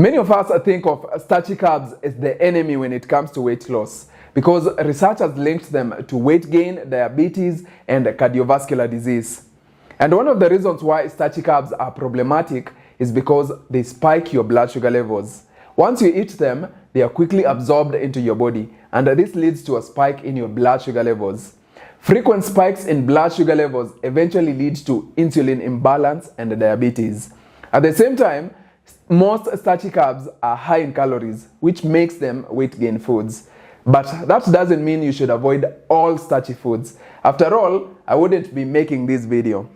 Many of us think of starchy carbs as the enemy when it comes to weight loss because research has linked them to weight gain, diabetes, and cardiovascular disease. And one of the reasons why starchy carbs are problematic is because they spike your blood sugar levels. Once you eat them, they are quickly absorbed into your body, and this leads to a spike in your blood sugar levels. Frequent spikes in blood sugar levels eventually lead to insulin imbalance and diabetes. At the same time, most starchy carbs are high in calories, which makes them weight gain foods. But that doesn't mean you should avoid all starchy foods. After all, I wouldn't be making this video.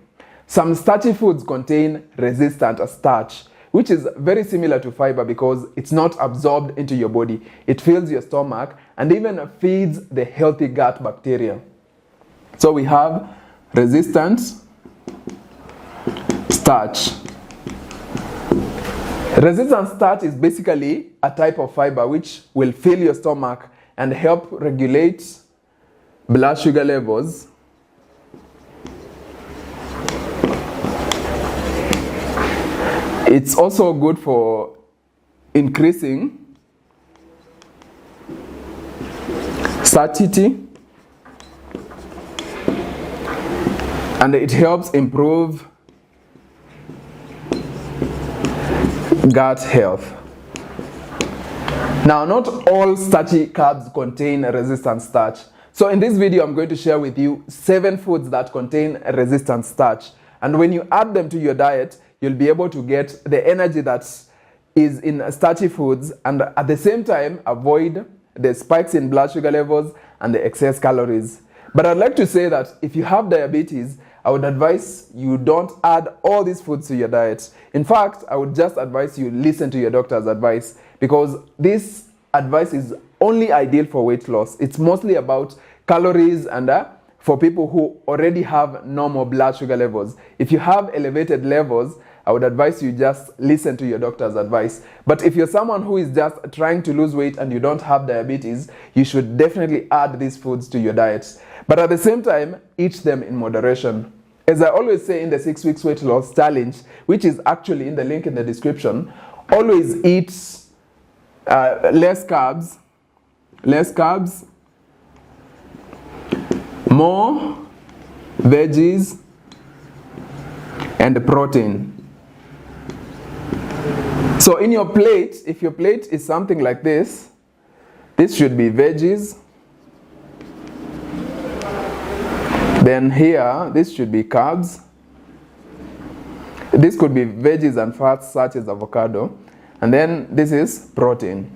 Some starchy foods contain resistant starch, which is very similar to fiber because it's not absorbed into your body. It fills your stomach and even feeds the healthy gut bacteria. So we have resistant starch. Resistant starch is basically a type of fiber which will fill your stomach and help regulate blood sugar levels. It's also good for increasing satiety, and it helps improve gut health. Now, not all starchy carbs contain resistant starch. So in this video, I'm going to share with you 7 foods that contain resistant starch. And when you add them to your diet, you'll be able to get the energy that is in starchy foods and at the same time avoid the spikes in blood sugar levels and the excess calories. But I'd like to say that if you have diabetes, I would advise you don't add all these foods to your diet. In fact, I would just advise you listen to your doctor's advice because this advice is only ideal for weight loss. It's mostly about calories and for people who already have normal blood sugar levels. If you have elevated levels, I would advise you just listen to your doctor's advice. But if you're someone who is just trying to lose weight and you don't have diabetes, you should definitely add these foods to your diet. But at the same time, eat them in moderation. As I always say in the 6 weeks weight loss challenge, which is actually in the link in the description, always eat less carbs, more veggies and protein. So in your plate, if your plate is something like this should be veggies. Then here, this should be carbs. This could be veggies and fats such as avocado. And then this is protein.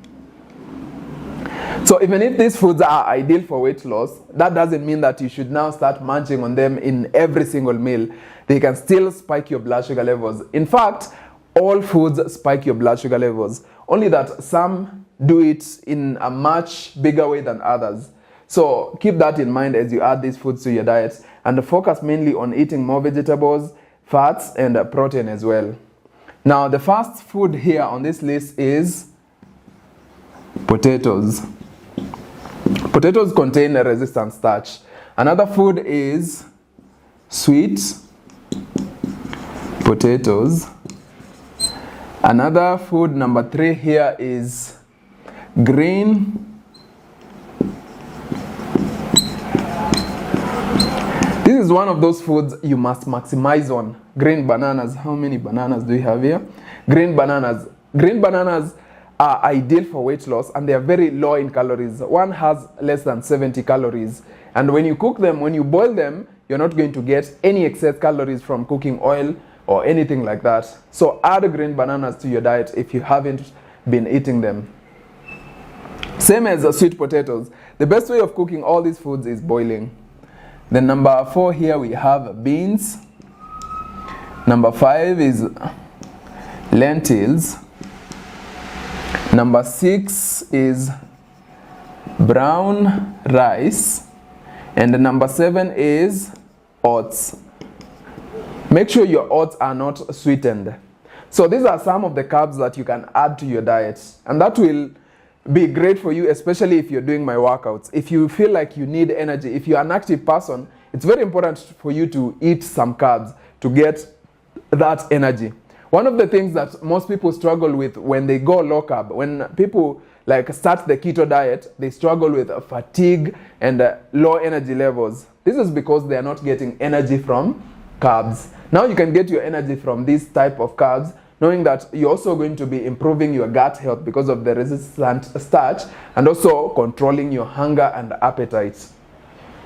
So even if these foods are ideal for weight loss, that doesn't mean that you should now start munching on them in every single meal. They can still spike your blood sugar levels. In fact, all foods spike your blood sugar levels, only that some do it in a much bigger way than others. So keep that in mind as you add these foods to your diet and focus mainly on eating more vegetables, fats, and protein as well. Now, the first food here on this list is potatoes. Potatoes contain a resistant starch. Another food is sweet potatoes. Another food, number 3 here, is green This is one of those foods you must maximize on. Green bananas. How many bananas do we have here? Green bananas. Green bananas are ideal for weight loss and they are very low in calories. One has less than 70 calories. And when you cook them, when you boil them, you're not going to get any excess calories from cooking oil or anything like that. So add green bananas to your diet if you haven't been eating them. Same as sweet potatoes. The best way of cooking all these foods is boiling. Then number 4 here we have beans. Number 5 is lentils. Number 6 is brown rice. And number 7 is oats. Make sure your oats are not sweetened. So these are some of the carbs that you can add to your diet. And that will be great for you, especially if you're doing my workouts. If you feel like you need energy, if you're an active person, it's very important for you to eat some carbs to get that energy. One of the things that most people struggle with when they go low carb, when people like start the keto diet, they struggle with fatigue and low energy levels. This is because they are not getting energy from carbs. Now you can get your energy from this type of carbs, knowing that you're also going to be improving your gut health because of the resistant starch and also controlling your hunger and appetite.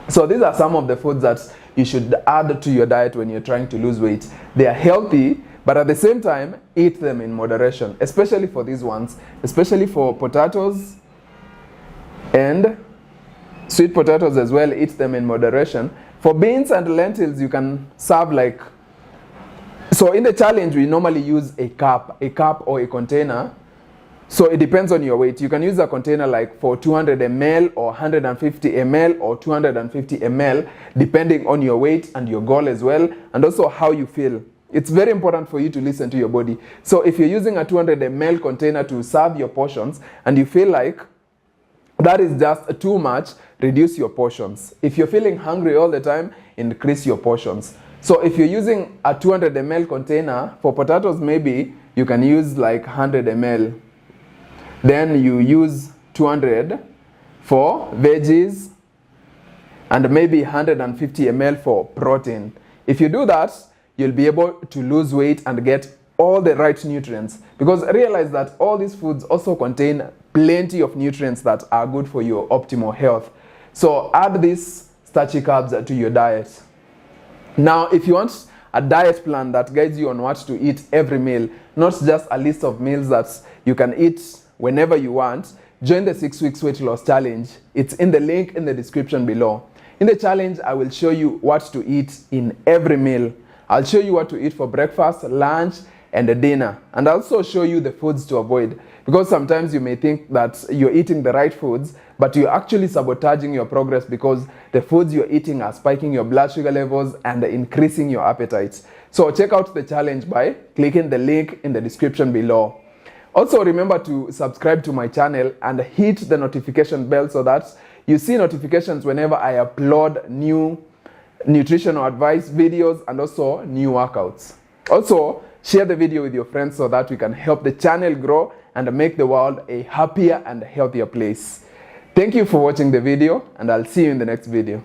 So these are some of the foods that you should add to your diet when you're trying to lose weight. They are healthy, but at the same time, eat them in moderation, especially for these ones, especially for potatoes and sweet potatoes as well. Eat them in moderation. For beans and lentils, you can serve like, so in the challenge, we normally use a cup or a container. So it depends on your weight. You can use a container like for 200 ml or 150 ml or 250 ml, depending on your weight and your goal as well, and also how you feel. It's very important for you to listen to your body. So if you're using a 200 ml container to serve your portions and you feel like that is just too much, reduce your portions. If you're feeling hungry all the time, increase your portions. So if you're using a 200 ml container, for potatoes maybe you can use like 100 ml. Then you use 200 for veggies and maybe 150 ml for protein. If you do that, you'll be able to lose weight and get all the right nutrients, because realize that all these foods also contain plenty of nutrients that are good for your optimal health. So add these starchy carbs to your diet. Now, if you want a diet plan that guides you on what to eat every meal, not just a list of meals that you can eat whenever you want, join the 6 weeks weight loss challenge. It's in the link in the description below. In the challenge, I will show you what to eat in every meal. I'll show you what to eat for breakfast, lunch, and dinner. And I'll also show you the foods to avoid. Because sometimes you may think that you're eating the right foods, but you're actually sabotaging your progress because the foods you're eating are spiking your blood sugar levels and increasing your appetite. So check out the challenge by clicking the link in the description below. Also remember to subscribe to my channel and hit the notification bell so that you see notifications whenever I upload new nutritional advice videos and also new workouts. Also, share the video with your friends so that we can help the channel grow and make the world a happier and healthier place. Thank you for watching the video, and I'll see you in the next video.